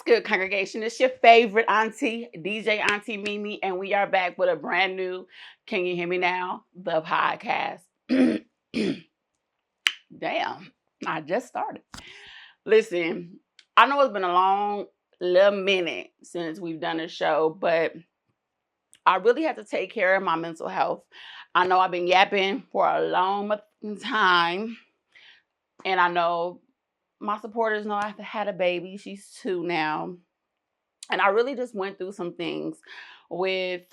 good, congregation? It's your favorite auntie, DJ Auntie Mimi, and we are back with a brand new Can You Hear Me Now? The podcast. Damn, I just started. Listen, I know it's been a long little minute since we've done a show, but I really had to take care of my mental health. I know I've been yapping for a long time, and I know my supporters know I've had a baby. She's 2 now. And I really just went through some things with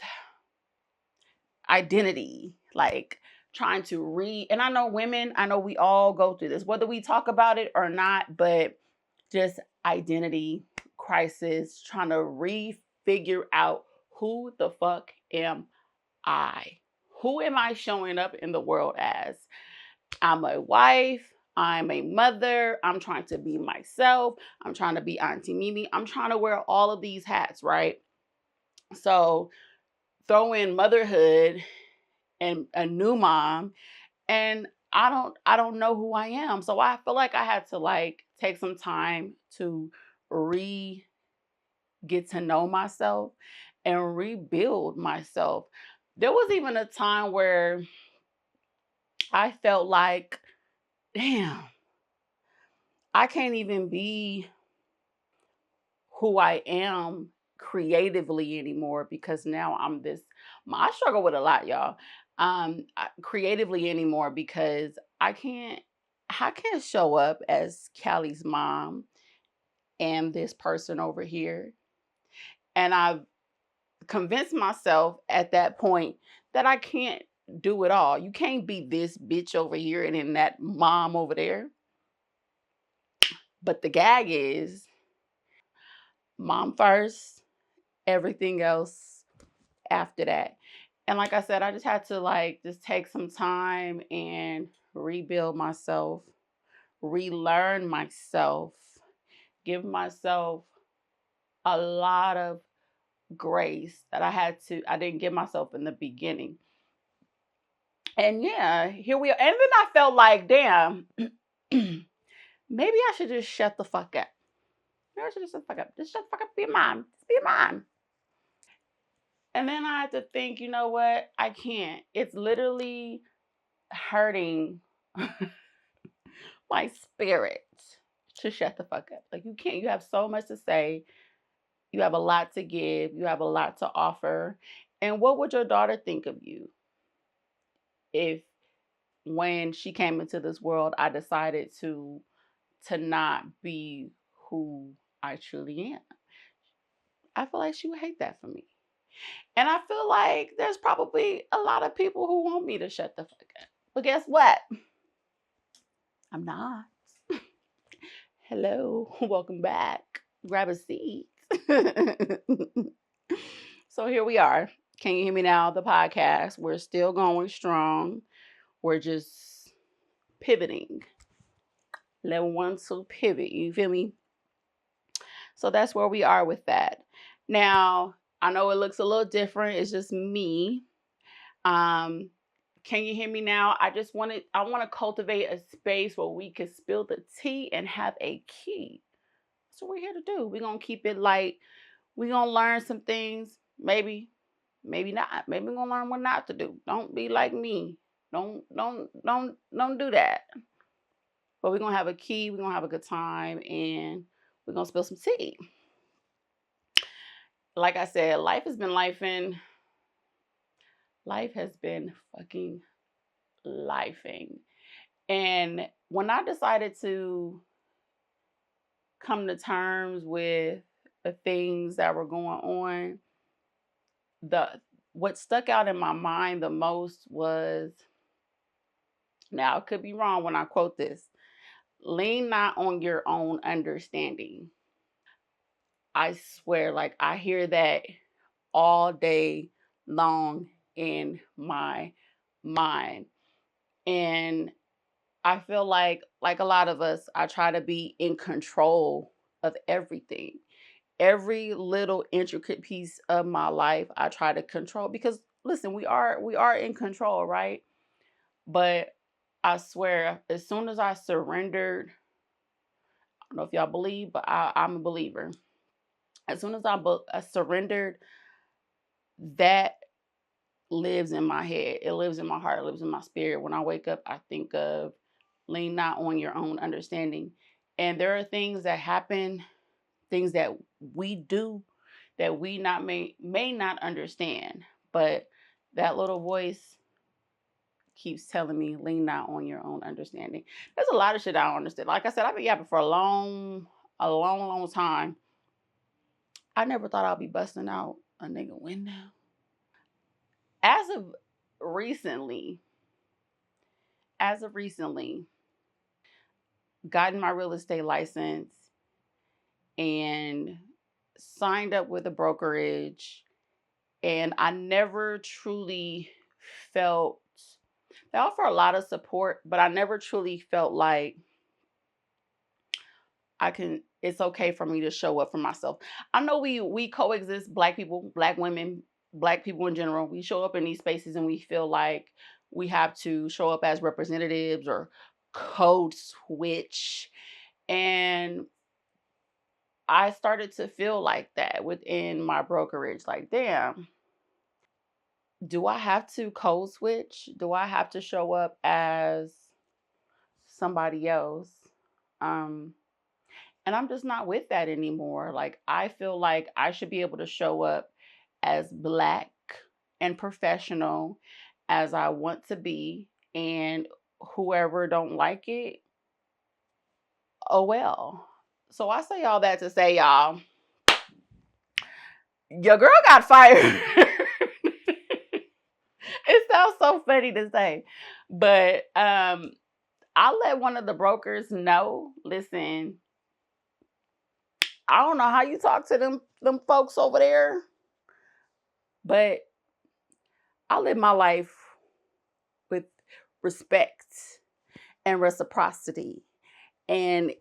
identity, like trying to and I know women, I know we all go through this, whether we talk about it or not, but just identity crisis, trying to refigure out who the fuck am I? Who am I showing up in the world as? I'm a wife. I'm a mother. I'm trying to be myself. I'm trying to be Auntie Mimi. I'm trying to wear all of these hats, right? So throw in motherhood and a new mom, and I don't know who I am. So I feel like I had to like take some time to re get to know myself and rebuild myself. There was even a time where I felt like, damn, I can't even be who I am creatively anymore because now I'm this. I struggle with a lot, y'all. Creatively anymore because I can't show up as Callie's mom and this person over here. And I've convinced myself at that point that I can't do it all. You can't be this bitch over here and then that mom over there. But the gag is mom first, everything else after that. And like I said, I just had to like just take some time and rebuild myself, relearn myself, give myself a lot of grace that I didn't give myself in the beginning. And yeah, here we are. And then I felt like, damn, maybe I should just shut the fuck up. Maybe I should just shut the fuck up. Just shut the fuck up, be a mom. Just be a mom. And then I had to think, you know what? I can't. It's literally hurting my spirit to shut the fuck up. Like you can't. You have so much to say. You have a lot to give. You have a lot to offer. And what would your daughter think of you if when she came into this world I decided to not be who I truly am? I feel like she would hate that for me. And I feel like there's probably a lot of people who want me to shut the fuck up. But guess what? I'm not. Hello, welcome back. Grab a seat. So here we are. Can you hear me now? The podcast. We're still going strong. We're just pivoting. Level 1 to pivot. You feel me? So that's where we are with that. Now, I know it looks a little different. It's just me. Um, can you hear me now? I want to cultivate a space where we can spill the tea and have a key. That's what we're here to do. We're gonna keep it light. We're gonna learn some things. Maybe not. Maybe we're gonna learn what not to do. Don't be like me. Don't do that. But we're gonna have a key, we're gonna have a good time, and we're gonna spill some tea. Like I said, life has been lifing. Life has been fucking lifing. And when I decided to come to terms with the things that were going on, the what stuck out in my mind the most was, now I could be wrong when I quote this, lean not on your own understanding. I swear, like I hear that all day long in my mind. And I feel like a lot of us, I try to be in control of everything. Every little intricate piece of my life, I try to control because listen, we are in control, right? But I swear, as soon as I surrendered, I don't know if y'all believe, but I'm a believer. As soon as I surrendered, that lives in my head. It lives in my heart. It lives in my spirit. When I wake up, I think of lean not on your own understanding. And there are things that happen, things that we do that we not may not understand, but that little voice keeps telling me lean not on your own understanding. There's a lot of shit I don't understand. Like I said, I've been yapping for a long time. I never thought I'd be busting out a nigga window. As of recently, as of recently, gotten my real estate license and signed up with a brokerage, and I never truly felt they offer a lot of support, but I never truly felt like it's okay for me to show up for myself. I know we coexist, black people, black women, black people in general. We show up in these spaces and we feel like we have to show up as representatives or code switch. And I started to feel like that within my brokerage. Like, damn, do I have to code switch? Do I have to show up as somebody else? Um, and I'm just not with that anymore. Like, I feel like I should be able to show up as black and professional as I want to be. And whoever don't like it, oh well. So I say all that to say, y'all, your girl got fired. It sounds so funny to say, but I let one of the brokers know, listen, I don't know how you talk to them folks over there, but I live my life with respect and reciprocity. And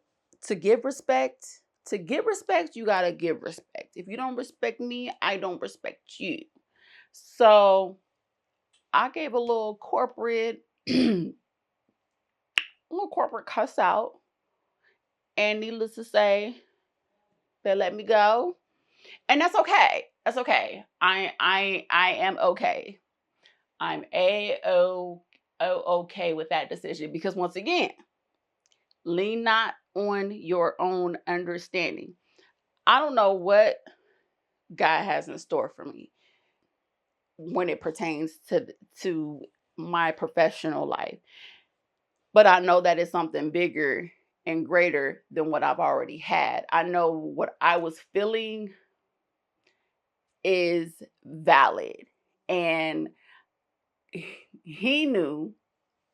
to give respect, you got to give respect. If you don't respect me, I don't respect you. So I gave a little corporate cuss out, and needless to say, they let me go, and that's okay. That's okay. I am okay. I'm okay with that decision, because once again, lean not on your own understanding. I don't know what God has in store for me when it pertains to my professional life, but I know that it's something bigger and greater than what I've already had. I know what I was feeling is valid, and he knew,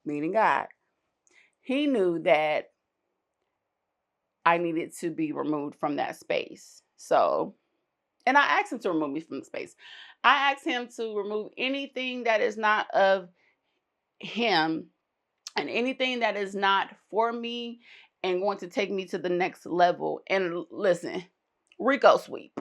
meaning God, he knew that I needed to be removed from that space. So, and I asked him to remove me from the space. I asked him to remove anything that is not of him and anything that is not for me and going to take me to the next level. And listen, Rico sweep.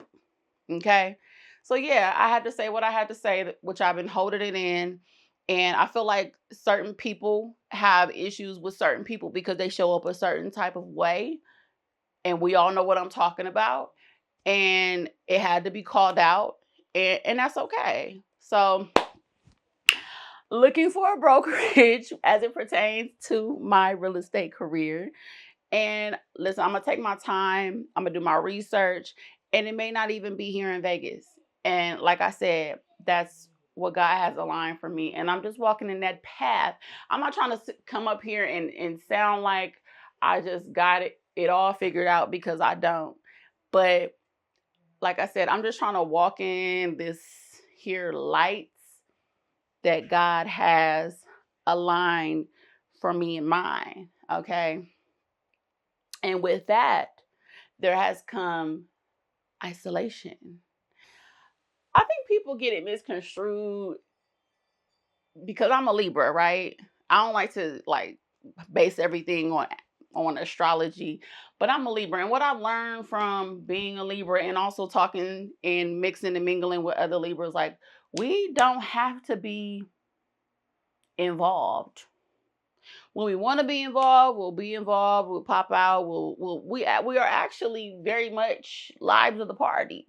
Okay. So yeah, I had to say what I had to say, which I've been holding it in. And I feel like certain people have issues with certain people because they show up a certain type of way. And we all know what I'm talking about. And it had to be called out. And that's okay. So looking for a brokerage as it pertains to my real estate career. And listen, I'm going to take my time. I'm going to do my research. And it may not even be here in Vegas. And like I said, that's what God has aligned for me. And I'm just walking in that path. I'm not trying to come up here and sound like I just got it all figured out, because I don't. But like I said, I'm just trying to walk in this here lights that God has aligned for me and mine. Okay. And with that, there has come isolation. I think people get it misconstrued because I'm a Libra, right? I don't like to base everything on astrology, but I'm a Libra. And what I've learned from being a Libra and also talking and mixing and mingling with other Libras, like, we don't have to be involved. when we want to be involved, we'll be involved. We'll pop out. We are actually very much lives of the party,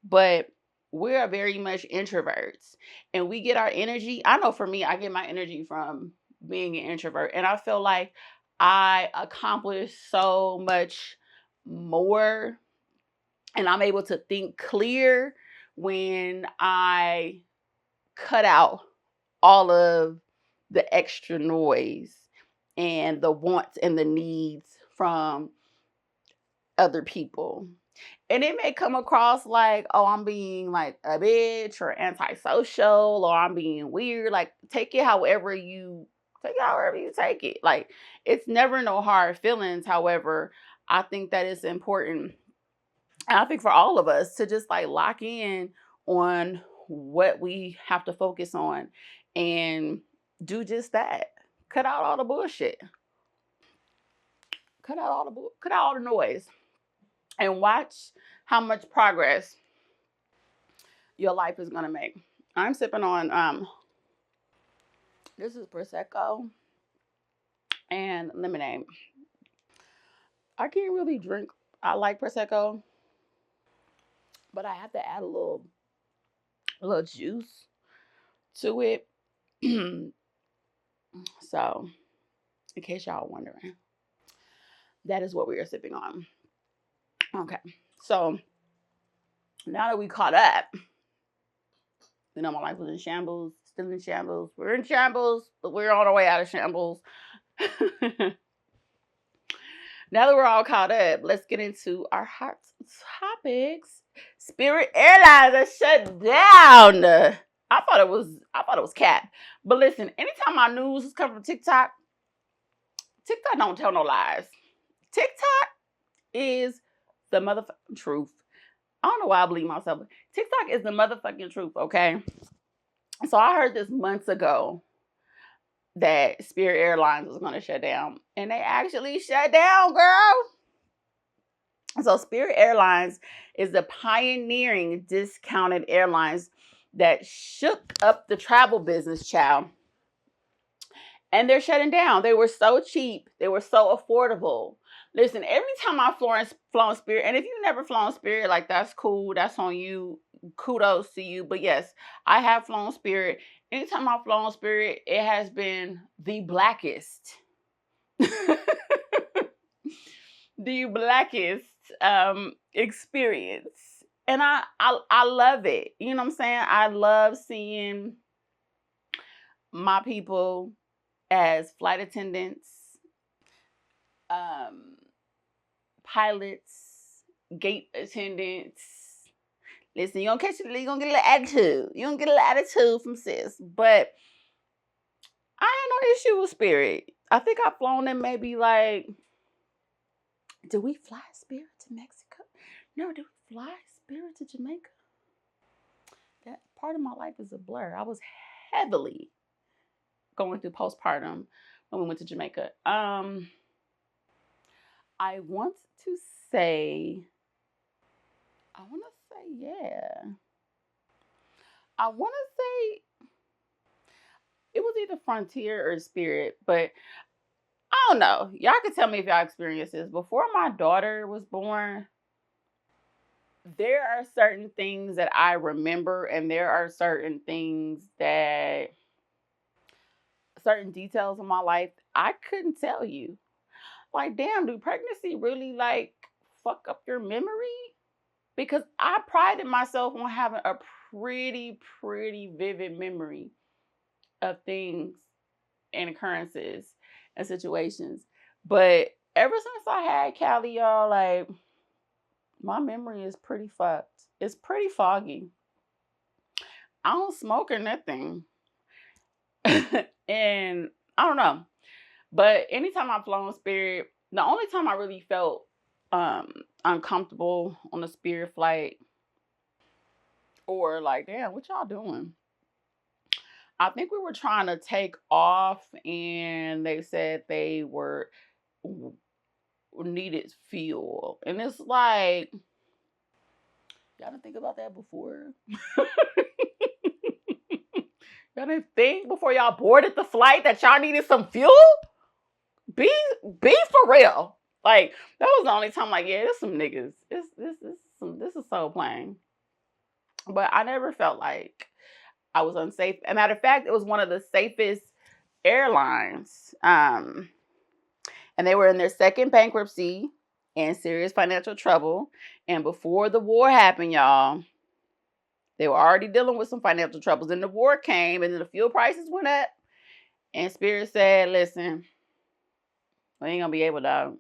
but we are very much introverts, and we get our energy. I know for me, I get my energy from being an introvert, and I feel like I accomplish so much more, and I'm able to think clear when I cut out all of the extra noise and the wants and the needs from other people. And it may come across like, oh, I'm being like a bitch or antisocial, or I'm being weird. Like, take it however you take it. Like, it's never no hard feelings. However, I think that it's important, and I think for all of us, to just like lock in on what we have to focus on and do just that. Cut out all the bullshit. Cut out all the noise, and watch how much progress your life is gonna make. I'm sipping on this is Prosecco and lemonade. I can't really drink. I like Prosecco, but I have to add a little juice to it. So, in case y'all wondering, that is what we are sipping on. Okay, so now that we caught up, my life was in shambles, still in shambles. We're in shambles, but we're on our way out of shambles. Now that we're all caught up, let's get into our hot topics. Spirit Airlines are shut down. I thought it was cap. But listen, anytime my news is coming from TikTok don't tell no lies. TikTok is the motherfucking truth. I don't know why I believe myself. TikTok is the motherfucking truth, okay? So I heard this months ago that Spirit Airlines was going to shut down. And they actually shut down, girl. So Spirit Airlines is the pioneering discounted airlines that shook up the travel business, child. And they're shutting down. They were so cheap. They were so affordable. Listen, every time I've flown Spirit, and if you've never flown Spirit, like, that's cool. That's on you. Kudos to you. But yes, I have flown Spirit. Anytime I've flown Spirit, it has been the blackest. The blackest experience. And I love it. You know what I'm saying? I love seeing my people as flight attendants, pilots, gate attendants. Listen, you're gonna get a little attitude. You're gonna get a little attitude from sis. But I ain't no issue with Spirit. I think I've flown them maybe like, did we fly Spirit to Mexico? No, did we fly Spirit to Jamaica? That part of my life is a blur. I was heavily going through postpartum when we went to Jamaica. I want to say yeah. I want to say it was either Frontier or Spirit, but I don't know. Y'all can tell me if y'all experienced this. Before my daughter was born, there are certain things that I remember, and there are certain details of my life I couldn't tell you. Like, damn, do pregnancy really like fuck up your memory? Because I prided myself on having a pretty vivid memory of things and occurrences and situations. But ever since I had Callie, y'all, like, my memory is pretty fucked. It's pretty foggy. I don't smoke or nothing. And I don't know. But anytime I've flown Spirit, the only time I really felt uncomfortable on a Spirit flight, or like, damn, what y'all doing? I think we were trying to take off, and they said they needed fuel. And it's like, y'all didn't think about that before? Y'all didn't think before y'all boarded the flight that y'all needed some fuel? Be be for real. Like that was the only time. Like, yeah, there's some niggas. This is so plain. But I never felt like I was unsafe. As a matter of fact, it was one of the safest airlines. And they were in their second bankruptcy and serious financial trouble. And before the war happened, y'all, they were already dealing with some financial troubles. And the war came, and then the fuel prices went up. And Spirit said, "Listen, we ain't gonna be able to.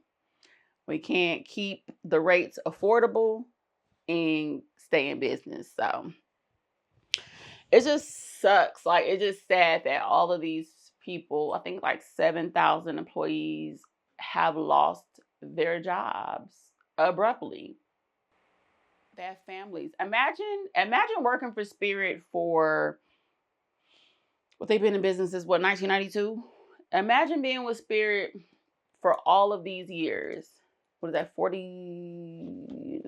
We can't keep the rates affordable and stay in business." So it just sucks. Like, it's just sad that all of these people, I think like 7,000 employees, have lost their jobs abruptly. They have families. Imagine working for Spirit for what they've been in business since what, 1992? Imagine being with Spirit for all of these years. What is that, 40?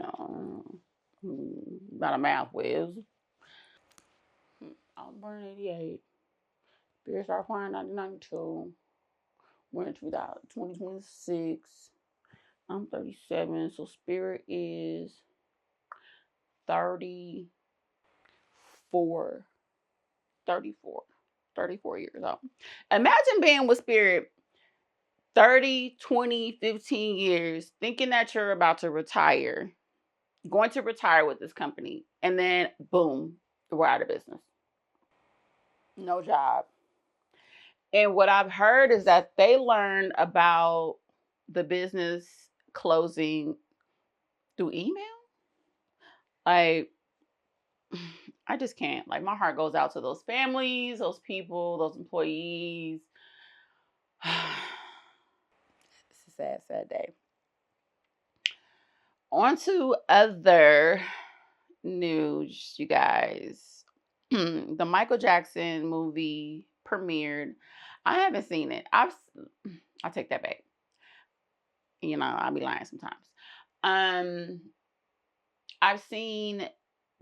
Not a math whiz. I was born in 88. Spirit started flying in 1992. We're in 2026. I'm 37. So Spirit is 34. 34. 34 years old. Imagine being with Spirit 30, 20, 15 years, thinking that you're about to retire, going to retire with this company, and then boom, we're out of business. No job. And what I've heard is that they learned about the business closing through email. Like, I just can't. Like, my heart goes out to those families, those people, those employees. It's a sad, sad day. On to other news, you guys. The Michael Jackson movie premiered. I haven't seen it. I take that back. I'll be lying sometimes. Um, I've seen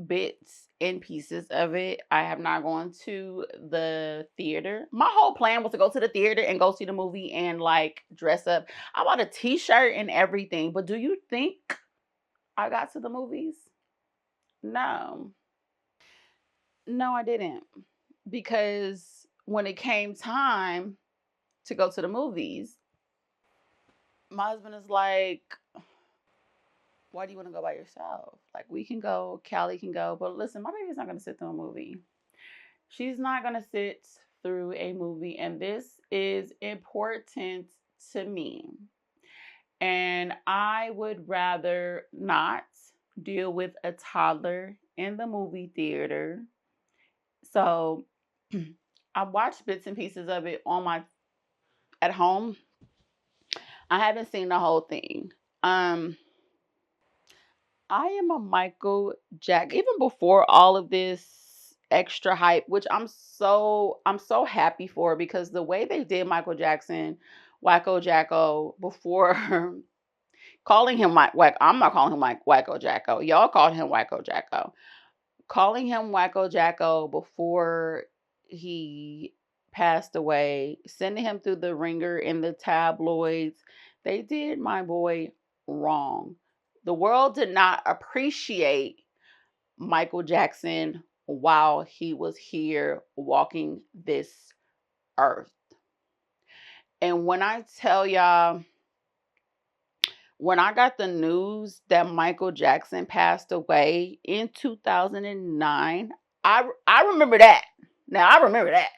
bits and pieces of it. I have not gone to the theater. My whole plan was to go to the theater and go see the movie and like dress up. I bought a t-shirt and everything. But do you think I got to the movies? No. No, I didn't. Because when it came time to go to the movies, my husband is like, "Why do you want to go by yourself? Like, we can go, Callie can go, but listen, my baby's not going to sit through a movie. She's not going to sit through a movie, and this is important to me. And I would rather not deal with a toddler in the movie theater." So I watched bits and pieces of it at home. I haven't seen the whole thing. I am a Michael Jack. Even before all of this extra hype, which I'm so happy for, because the way they did Michael Jackson, Wacko Jacko, before calling him I'm not calling him Wacko Jacko. Y'all called him Wacko Jacko. Calling him Wacko Jacko before he passed away, sending him through the ringer in the tabloids. They did my boy wrong. The world did not appreciate Michael Jackson while he was here walking this earth. And when I tell y'all, when I got the news that Michael Jackson passed away in 2009, I remember that. Now I remember that.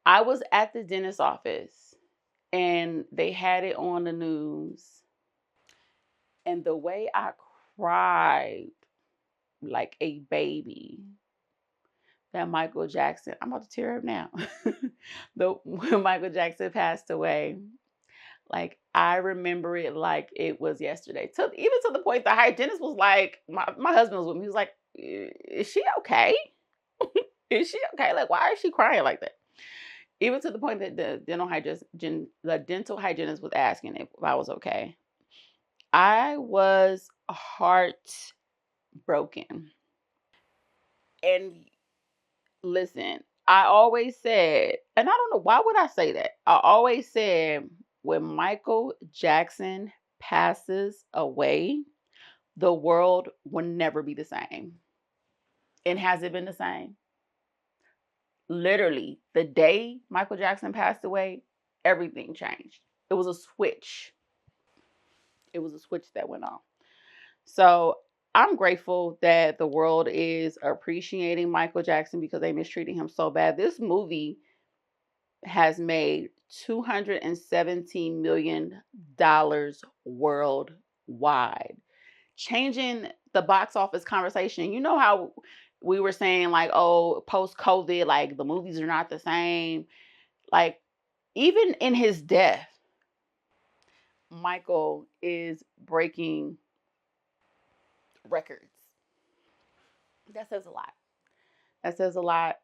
I was at the dentist's office and they had it on the news. And the way I cried like a baby that Michael Jackson, I'm about to tear up now. When Michael Jackson passed away, like, I remember it like it was yesterday. Even to the point the hygienist was like, my husband was with me. He was like, "Is she okay? Is she okay? Like, why is she crying like that?" Even to the point that the dental hygienist was asking if I was okay. I was heartbroken. And listen, I always said, and I don't know why would I say that. I always said when Michael Jackson passes away, the world will never be the same. And has it been the same? Literally, the day Michael Jackson passed away, everything changed. It was a switch. It was a switch that went on. So I'm grateful that the world is appreciating Michael Jackson because they mistreated him so bad. This movie has made $217 million worldwide, changing the box office conversation. You know how we were saying, like, oh, post COVID, like the movies are not the same. Like, even in his death, Michael is breaking records. That says a lot. That says a lot.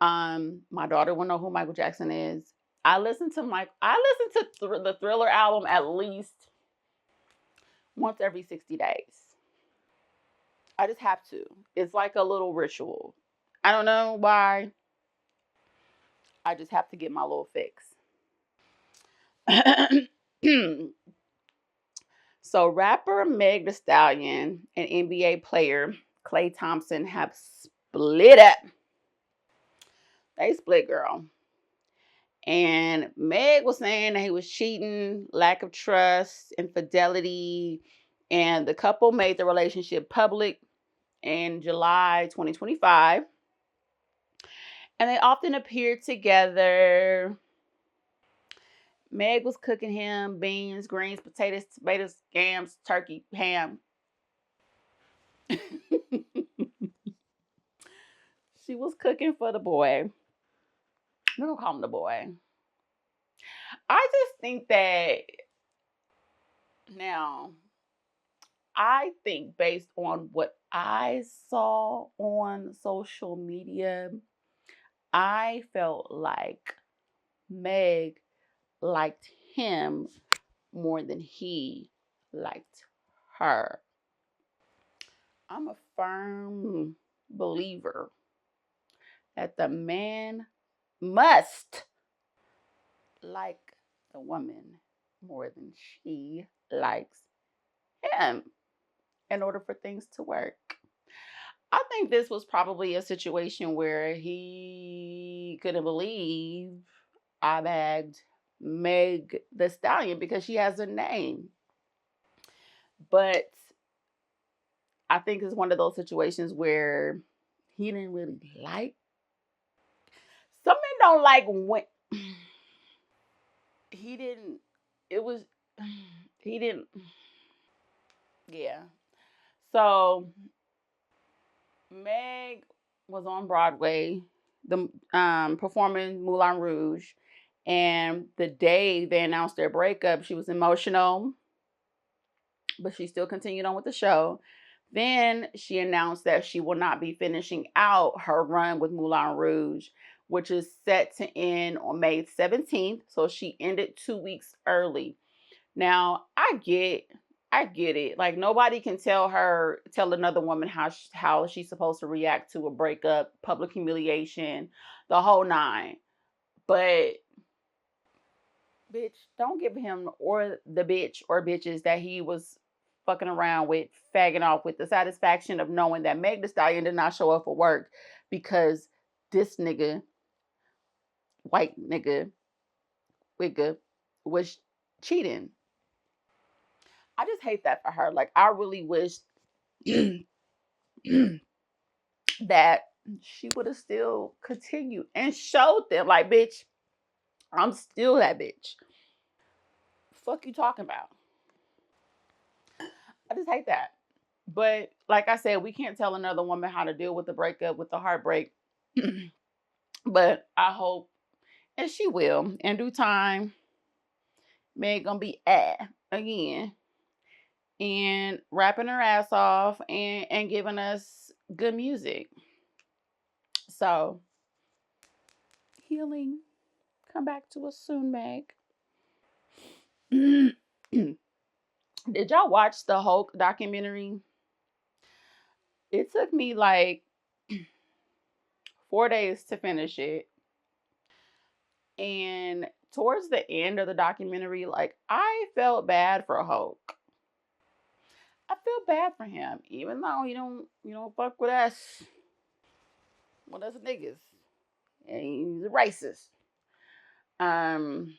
My daughter will know who Michael Jackson is. I listen to the Thriller album at least once every 60 days. I just have to. It's like a little ritual. I don't know why. I just have to get my little fix. So rapper Meg Thee Stallion and NBA player Klay Thompson have split up. They split, girl. And Meg was saying that he was cheating, lack of trust, infidelity, and the couple made the relationship public in July 2025. And they often appeared together. Meg was cooking him beans, greens, potatoes, tomatoes, yams, turkey, ham. She was cooking for the boy. We're gonna call him the boy. I just think that now, I think based on what I saw on social media, I felt like Meg liked him more than he liked her. I'm a firm believer that the man must like the woman more than she likes him in order for things to work. I think this was probably a situation where he couldn't believe I bagged Meg the Stallion because she has a name. But I think it's one of those situations where he didn't really like. Some men don't like when he didn't. It was he didn't. Yeah. So Meg was on Broadway, the performing Moulin Rouge, and the day they announced their breakup, she was emotional, but she still continued on with the show. Then she announced that she will not be finishing out her run with Moulin Rouge, which is set to end on May 17th. So she ended 2 weeks early. Now, I get it. Like nobody can tell another woman how she's supposed to react to a breakup, public humiliation, the whole nine. But bitch, don't give him or the bitch or bitches that he was fucking around with, fagging off with the satisfaction of knowing that Meg Thee Stallion did not show up for work because this nigga, white nigga, wigga, was cheating. I just hate that for her. Like I really wish that she would have still continued and showed them, like, bitch, I'm still that bitch. Fuck you talking about? I just hate that. But like I said, we can't tell another woman how to deal with the breakup, with the heartbreak. But I hope, and she will, in due time, Meg gonna be again and rapping her ass off and giving us good music. So healing. Come back to us soon, Meg. Did y'all watch the Hulk documentary? It took me like 4 days to finish it. And towards the end of the documentary, like I felt bad for Hulk. I feel bad for him, even though you don't fuck with us. Well, that's niggas, and he's a racist. Um,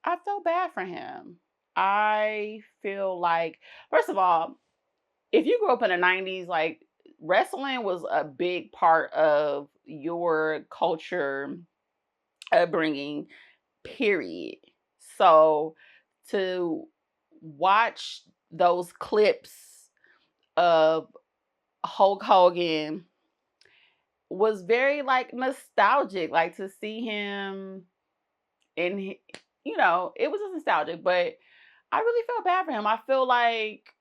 I feel bad for him. I feel like, first of all, if you grew up in the 90s, like wrestling was a big part of your culture upbringing, period. So to watch those clips of Hulk Hogan was very like nostalgic, like to see him in, it was just nostalgic, but I really felt bad for him. I feel like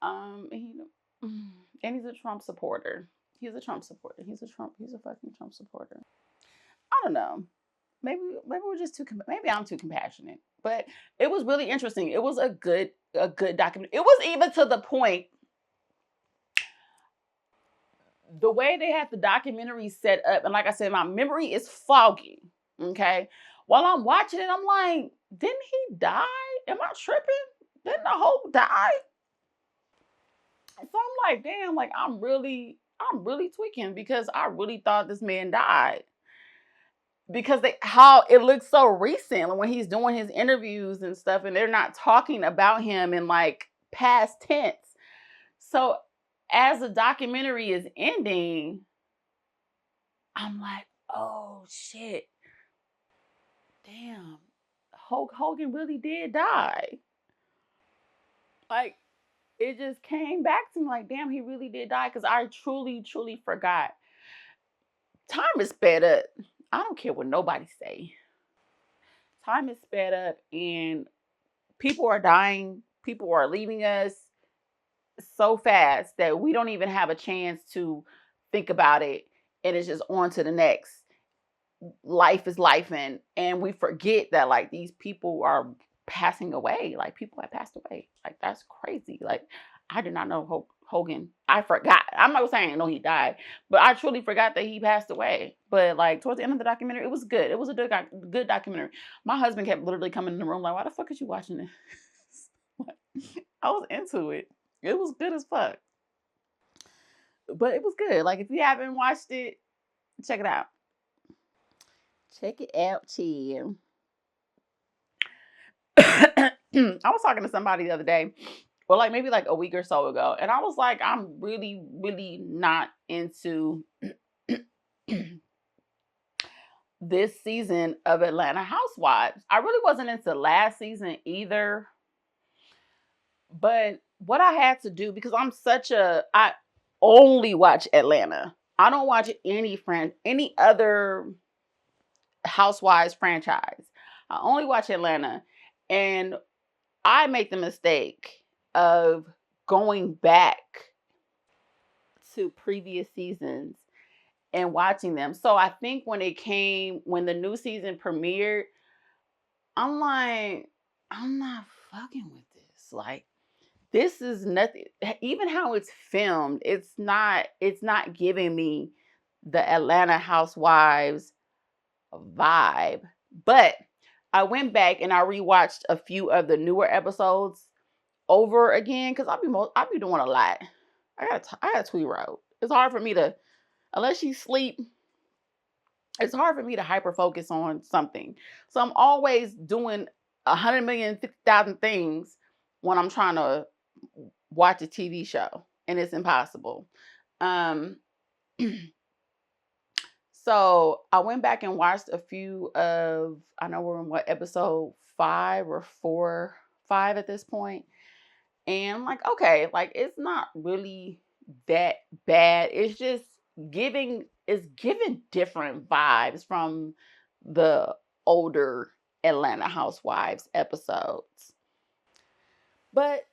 he, and he's a Trump supporter. He's a Trump supporter. He's a fucking Trump supporter. I don't know. Maybe we're just maybe I'm too compassionate. But it was really interesting. It was a good document. It was even to the point, the way they had the documentary set up, and like I said, my memory is foggy. Okay. While I'm watching it, I'm like, didn't he die? Am I tripping? Didn't the Hulk die? So I'm like, damn, like I'm really tweaking because I really thought this man died. Because how it looks so recent, like when he's doing his interviews and stuff, and they're not talking about him in like past tense. So as the documentary is ending, I'm like, oh shit, damn, Hulk Hogan really did die. Like it just came back to me, like, damn, he really did die, because I truly forgot. Time is sped up. I don't care what nobody say. Time is sped up, and people are dying. People are leaving us so fast that we don't even have a chance to think about it, and it's just on to the next. Life is life, and we forget that like these people are passing away. Like people have passed away. Like that's crazy. Like I did not know Hogan. I forgot. I'm not saying I know he died, but I truly forgot that he passed away. But like towards the end of the documentary, it was good. It was a good documentary. My husband kept literally coming in the room like, "Why the fuck is you watching this?" I was into it. It was good as fuck. But it was good. Like if you haven't watched it, check it out. Check it out, chill. I was talking to somebody the other day, well, like maybe like a week or so ago, and I was like, I'm really not into this season of Atlanta Housewives. I really wasn't into last season either. But what I had to do, because I only watch Atlanta. I don't watch any other Housewives franchise. I only watch Atlanta. And I make the mistake of going back to previous seasons and watching them. So I think when the new season premiered, I'm like, I'm not fucking with this. Like, this is nothing. Even how it's filmed, it's not giving me the Atlanta Housewives vibe. But I went back and I rewatched a few of the newer episodes over again, because I'll be doing a lot. I got a 2-year-old. It's hard for me to, unless she sleep, it's hard for me to hyper focus on something. So I'm always doing 100,050,000 things when I'm trying to watch a TV show, and it's impossible. Um, so I went back and watched a few of, I know we're in what, episode 5 or 4, 5 at this point. And I'm like, okay, like it's not really that bad. It's giving different vibes from the older Atlanta Housewives episodes. But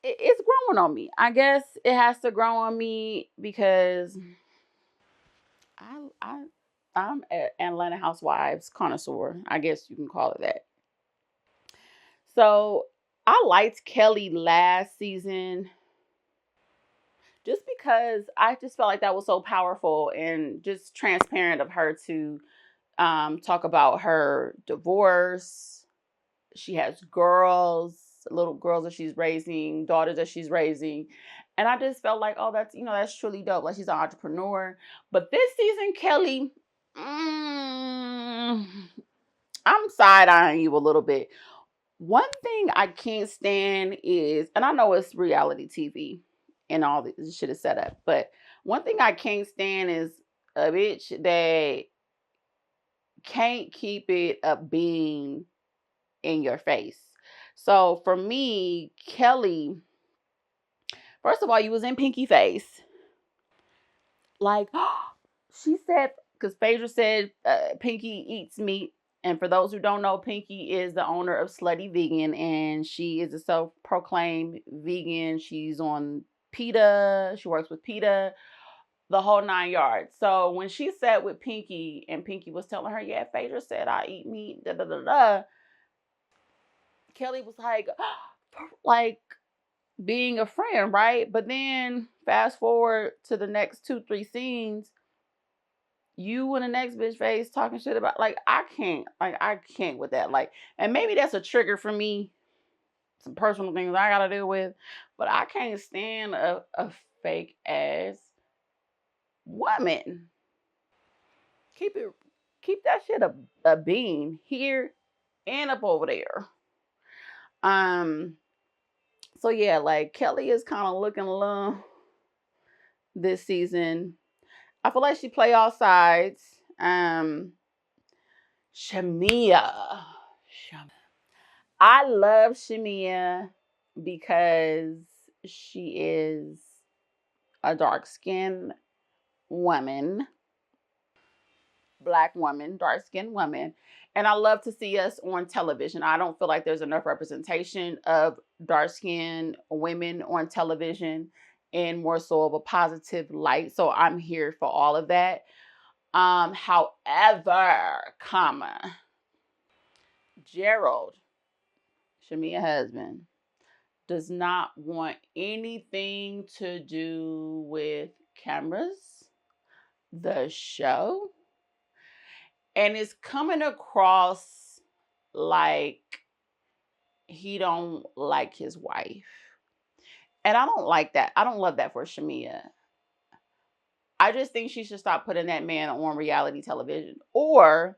it's growing on me. I guess it has to grow on me because I'm an Atlanta Housewives connoisseur. I guess you can call it that. So I liked Kelly last season just because I just felt like that was so powerful and just transparent of her to talk about her divorce. She has girls, little girls that she's raising, daughters that she's raising. And I just felt like, oh, that's truly dope. Like, she's an entrepreneur. But this season, Kelly, I'm side-eyeing you a little bit. One thing I can't stand is, and I know it's reality TV and all this shit is set up, but one thing I can't stand is a bitch that can't keep it a being in your face. So for me, Kelly, first of all, you was in Pinky Face. Like, she said, because Phaedra said Pinky eats meat. And for those who don't know, Pinky is the owner of Slutty Vegan, and she is a self-proclaimed vegan. She's on PETA. She works with PETA, the whole 9 yards. So when she sat with Pinky, and Pinky was telling her, yeah, Phaedra said I eat meat, da da da da. Kelly was like being a friend, right? But then fast forward to the next 2-3 scenes, you and the next bitch face talking shit about, like, I can't with that. Like, and maybe that's a trigger for me, some personal things I gotta deal with, but I can't stand a fake ass woman. Keep that shit a bean here and up over there. So yeah, like, Kelly is kind of looking a little this season. I feel like she play all sides. Shamia. I love Shamia because she is a dark-skinned woman, black woman, dark-skinned woman. And I love to see us on television. I don't feel like there's enough representation of dark-skinned women on television in more so of a positive light. So I'm here for all of that. However, Gerald, Shamia's husband, does not want anything to do with cameras, the show, and it's coming across like he don't like his wife. And I don't like that. I don't love that for Shamia. I just think she should stop putting that man on reality television. Or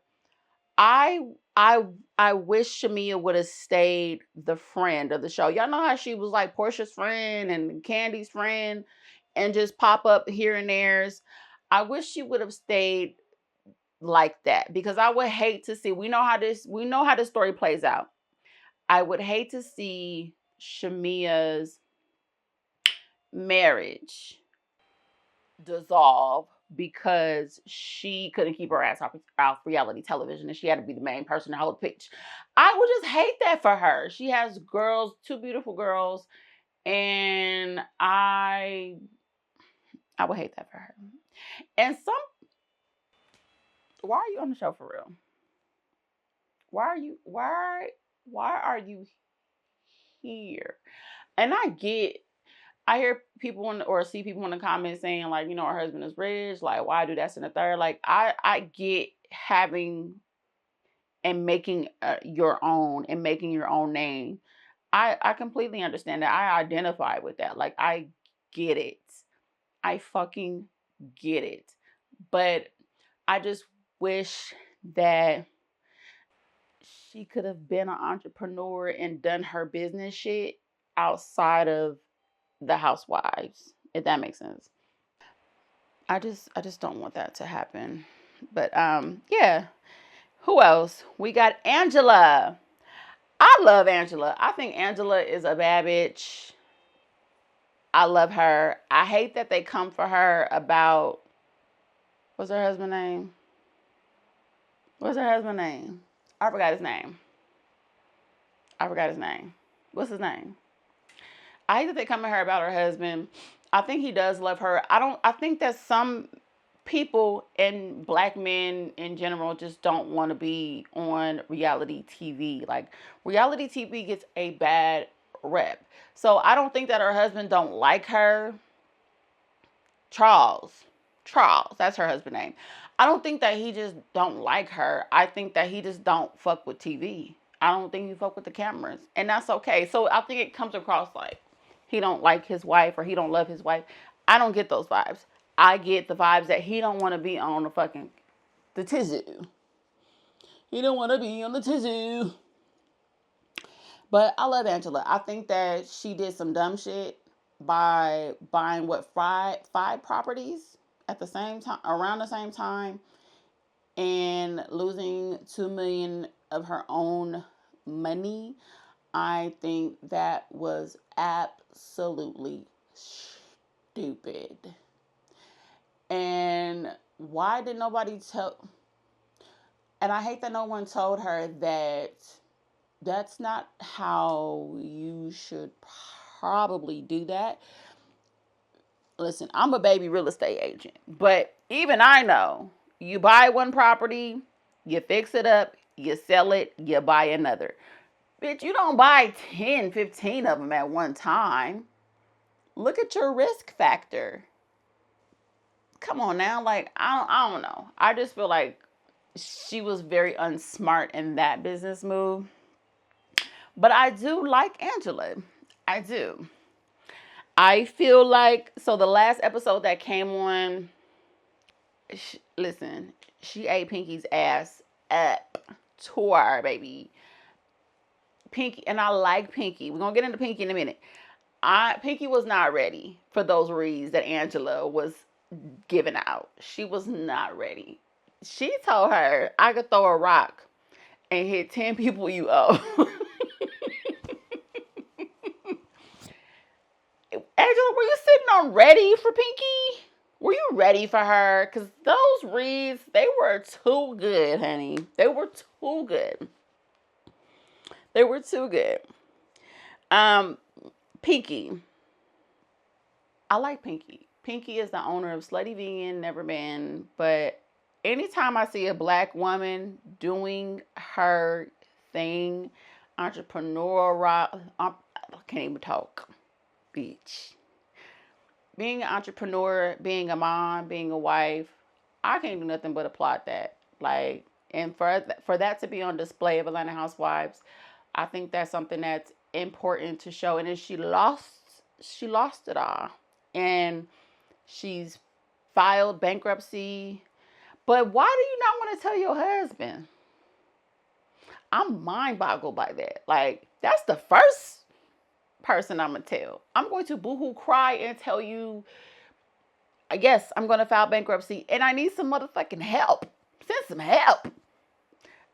I I I wish Shamia would have stayed the friend of the show. Y'all know how she was like Portia's friend and Candy's friend and just pop up here and there's. I wish she would have stayed like that, because I would hate to see, we know how this story plays out. I would hate to see Shamia's marriage dissolve because she couldn't keep her ass off reality television and she had to be the main person to hold the pitch. I would just hate that for her. She has girls, 2 beautiful girls, and I would hate that for her. And why are you on the show for real? Why are you here? And I hear people or see people in the comments saying, like, her husband is rich, like, why do that and the third? Like, I get having and making your own and making your own name. I completely understand that. I identify with that. Like, I get it. I fucking get it. But I just wish that she could have been an entrepreneur and done her business shit outside of the housewives, if that makes sense. I just don't want that to happen. But yeah. Who else? We got Angela. I love Angela. I think Angela is a bad bitch. I love her. I hate that they come for her about, what's her husband's name? What's her husband's name? I forgot his name. What's his name? I hate that they come at her about her husband. I think he does love her. I think that some people and black men in general just don't want to be on reality TV. Like, reality TV gets a bad rep. So I don't think that her husband don't like her. Charles. Charles, that's her husband name. I don't think that he just don't like her. I think that he just don't fuck with TV. I don't think he fuck with the cameras, and that's okay. So I think it comes across like he don't like his wife or he don't love his wife. I don't get those vibes. I get the vibes that he don't want to be on the tizoo. He don't want to be on the tizoo. But I love Angela. I think that she did some dumb shit by buying five properties at the same time, around the same time, and losing 2 million of her own money. I think that was absolutely stupid. And why did nobody tell? And I hate that no one told her that that's not how you should probably do that. Listen, I'm a baby real estate agent, but even I know you buy one property, you fix it up, you sell it, you buy another. Bitch, you don't buy 10, 15 of them at one time. Look at your risk factor. Come on now. Like, I don't know. I just feel like she was very unsmart in that business move. But I do like Angela. I do. I feel like, so the last episode that came on, listen, she ate Pinky's ass up. Tour, baby. Pinky, and I like Pinky. We're going to get into Pinky in a minute. Pinky was not ready for those reads that Angela was giving out. She was not ready. She told her, I could throw a rock and hit 10 people you owe. Angela, were you sitting on ready for Pinky? Were you ready for her? Because those reads, they were too good, honey. They were too good. They were too good. Pinky. I like Pinky. Pinky is the owner of Slutty Vegan, Never Been. But anytime I see a black woman doing her thing, entrepreneurial, I can't even talk, bitch. Being an entrepreneur, being a mom, being a wife, I can't do nothing but applaud that. Like, and for that to be on display of Atlanta Housewives, I think that's something that's important to show. And then she lost it all, and she's filed bankruptcy. But why do you not want to tell your husband? I'm mind boggled by that. Like, that's the first person I'm going to tell. I'm going to boohoo cry and tell you, yes, I'm going to file bankruptcy and I need some motherfucking help. Send some help.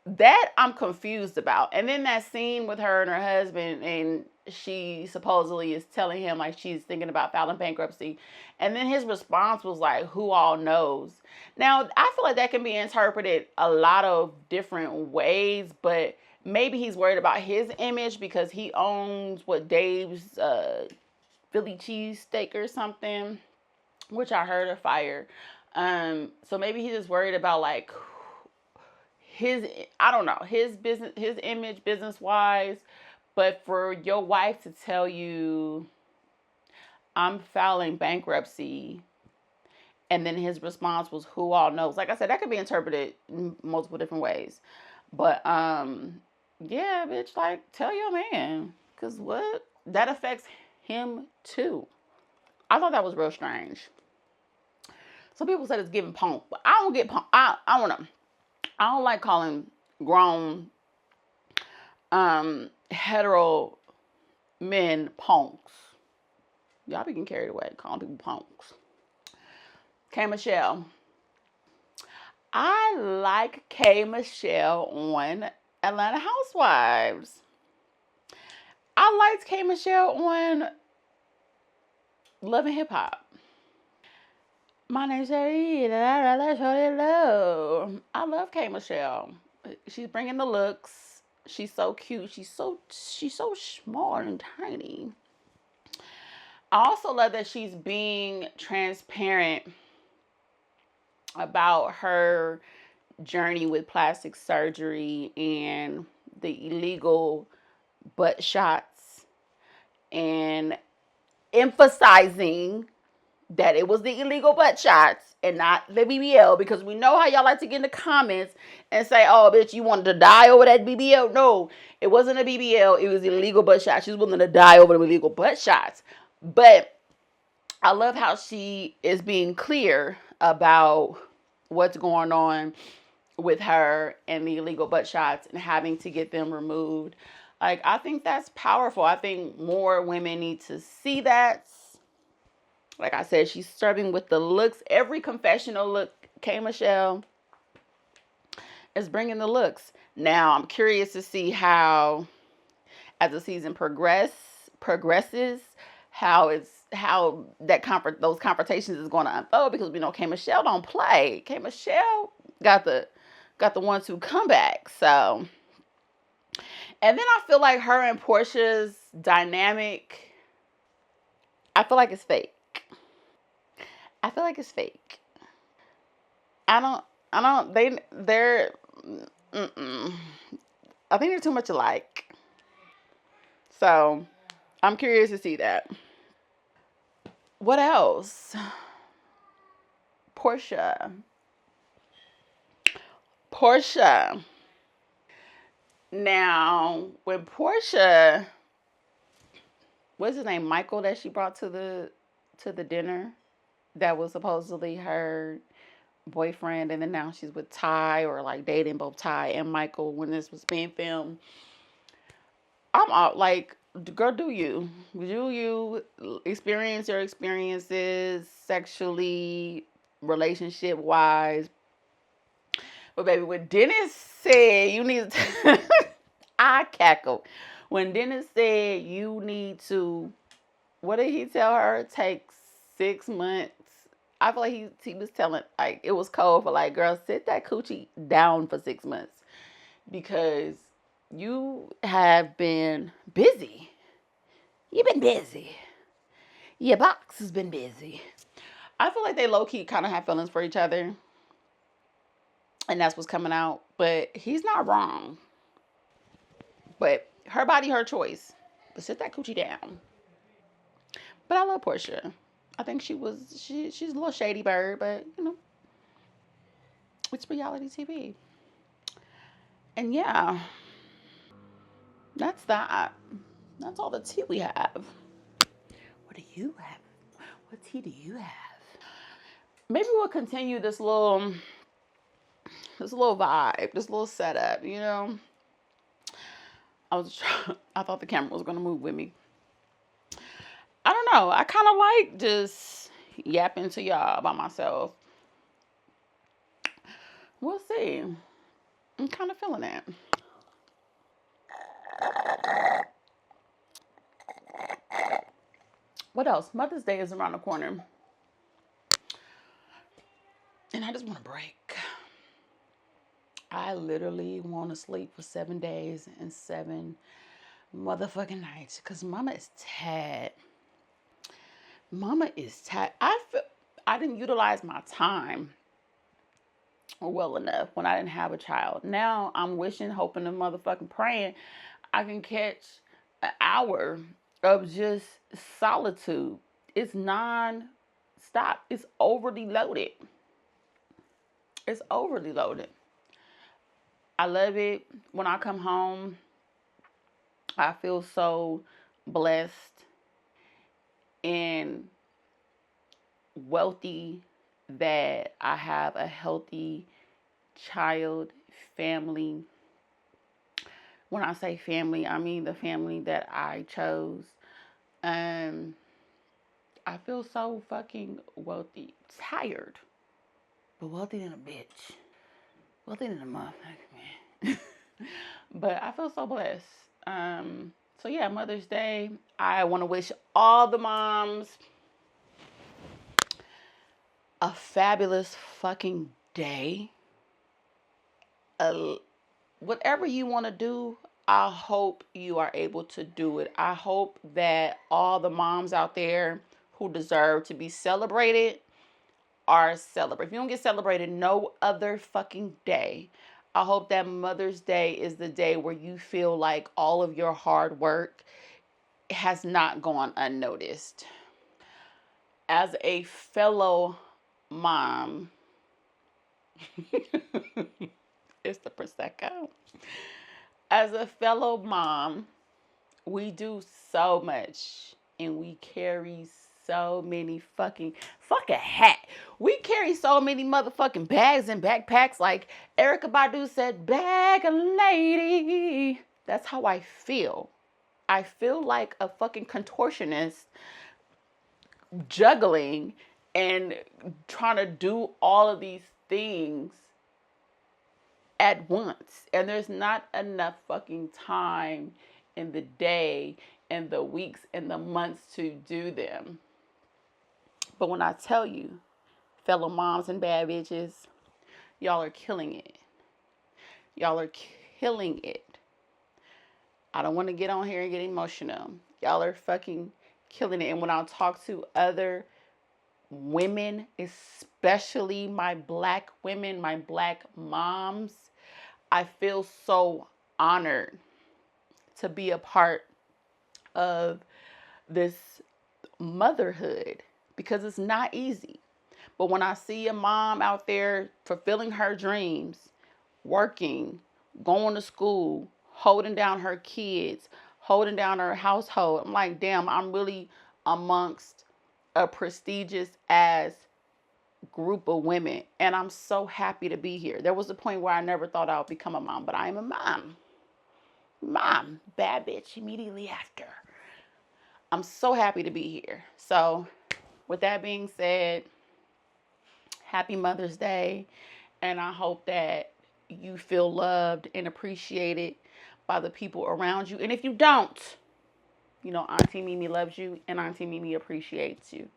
That I'm confused about. And then that scene with her and her husband, and she supposedly is telling him like she's thinking about filing bankruptcy. And then his response was like, who all knows? Now, I feel like that can be interpreted a lot of different ways, but maybe he's worried about his image because he owns Dave's Philly cheesesteak or something, which I heard are fire. So maybe he's just worried about like I don't know, his business, his image business wise. But for your wife to tell you, I'm filing bankruptcy, and then his response was, who all knows? Like I said, that could be interpreted in multiple different ways. But yeah, bitch, like, tell your man. Because what? That affects him too. I thought that was real strange. Some people said it's giving punk, but I don't get punk. I don't know. I don't like calling grown hetero men punks. Y'all be getting carried away calling people punks. K. Michelle. I like K. Michelle on Atlanta Housewives. I liked K. Michelle on Love and Hip Hop. My name's Sheree, I love K. Michelle. She's bringing the looks. She's so cute. She's so small and tiny. I also love that she's being transparent about her journey with plastic surgery and the illegal butt shots, and emphasizing that it was the illegal butt shots and not the BBL, because we know how y'all like to get in the comments and say, oh, bitch, you wanted to die over that BBL. No, it wasn't a BBL. It was illegal butt shots. She was willing to die over the illegal butt shots. But I love how she is being clear about what's going on with her and the illegal butt shots and having to get them removed. Like, I think that's powerful. I think more women need to see that. Like I said, she's serving with the looks. Every confessional look, K. Michelle is bringing the looks. Now, I'm curious to see how, as the season progresses, how those confrontations is going to unfold, because we know K. Michelle don't play. K. Michelle got the 1-2 comeback. So, and then I feel like her and Portia's dynamic, I feel like it's fake. I feel like it's fake. I don't. I don't. They're. Mm-mm. I think they're too much alike. So I'm curious to see that. What else? Portia. Portia. Now, when Portia, what's his name, Michael, that she brought to the dinner, that was supposedly her boyfriend, and then now she's with Ty, or like dating both Ty and Michael when this was being filmed. I'm out like, girl, do you experience your experiences sexually, relationship wise? But baby, when Dennis said you need to, I cackled. When Dennis said you need to, what did he tell her? Take 6 months. I feel like he was telling, like, it was cold for, like, girl, sit that coochie down for 6 months, because you have been busy. You've been busy. Your box has been busy. I feel like they low key kind of have feelings for each other, and that's what's coming out. But he's not wrong. But her body, her choice. But sit that coochie down. But I love Portia. I think she's a little shady bird, but it's reality TV. And yeah, that's that. That's all the tea we have. What do you have? What tea do you have? Maybe we'll continue this little vibe, this little setup. I thought the camera was gonna move with me. I don't know. I kind of like just yapping to y'all by myself. We'll see. I'm kind of feeling that. What else? Mother's Day is around the corner, and I just want a break. I literally want to sleep for 7 days and 7 motherfucking nights, because Mama is tired. Mama is tired. I feel I didn't utilize my time well enough when I didn't have a child. Now I'm wishing, hoping, and motherfucking praying I can catch an hour of just solitude. It's non-stop. It's overly loaded. It's overly loaded. I love it. When I come home, I feel so blessed and wealthy that I have a healthy child, family. When I say family, I mean the family that I chose. Um, I feel so fucking wealthy. Tired, but wealthy than a bitch. Wealthy than a motherfucker, man. But I feel so blessed. So yeah, Mother's Day. I want to wish all the moms a fabulous fucking day. Whatever you want to do, I hope you are able to do it. I hope that all the moms out there who deserve to be celebrated are celebrated. If you don't get celebrated no other fucking day, I hope that Mother's Day is the day where you feel like all of your hard work has not gone unnoticed. As a fellow mom, it's the Prosecco. As a fellow mom, we do so much and we carry so many fucking hat. We carry so many motherfucking bags and backpacks. Like Erica Badu said, bag lady. That's how I feel. I feel like a fucking contortionist juggling and trying to do all of these things at once. And there's not enough fucking time in the day and the weeks and the months to do them. But when I tell you, fellow moms and bad bitches, y'all are killing it. Y'all are killing it. I don't want to get on here and get emotional. Y'all are fucking killing it. And when I talk to other women, especially my black women, my black moms, I feel so honored to be a part of this motherhood because it's not easy. But when I see a mom out there fulfilling her dreams, working, going to school, holding down her kids, holding down her household, I'm like, damn, I'm really amongst a prestigious ass group of women. And I'm so happy to be here. There was a point where I never thought I would become a mom, but I am a mom. Mom, bad bitch immediately after. I'm so happy to be here. So with that being said, happy Mother's Day. And I hope that you feel loved and appreciated by the people around you. And if you don't, you know, Auntie Mimi loves you and Auntie Mimi appreciates you.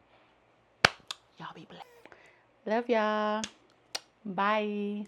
Y'all be blessed. Love y'all. Bye.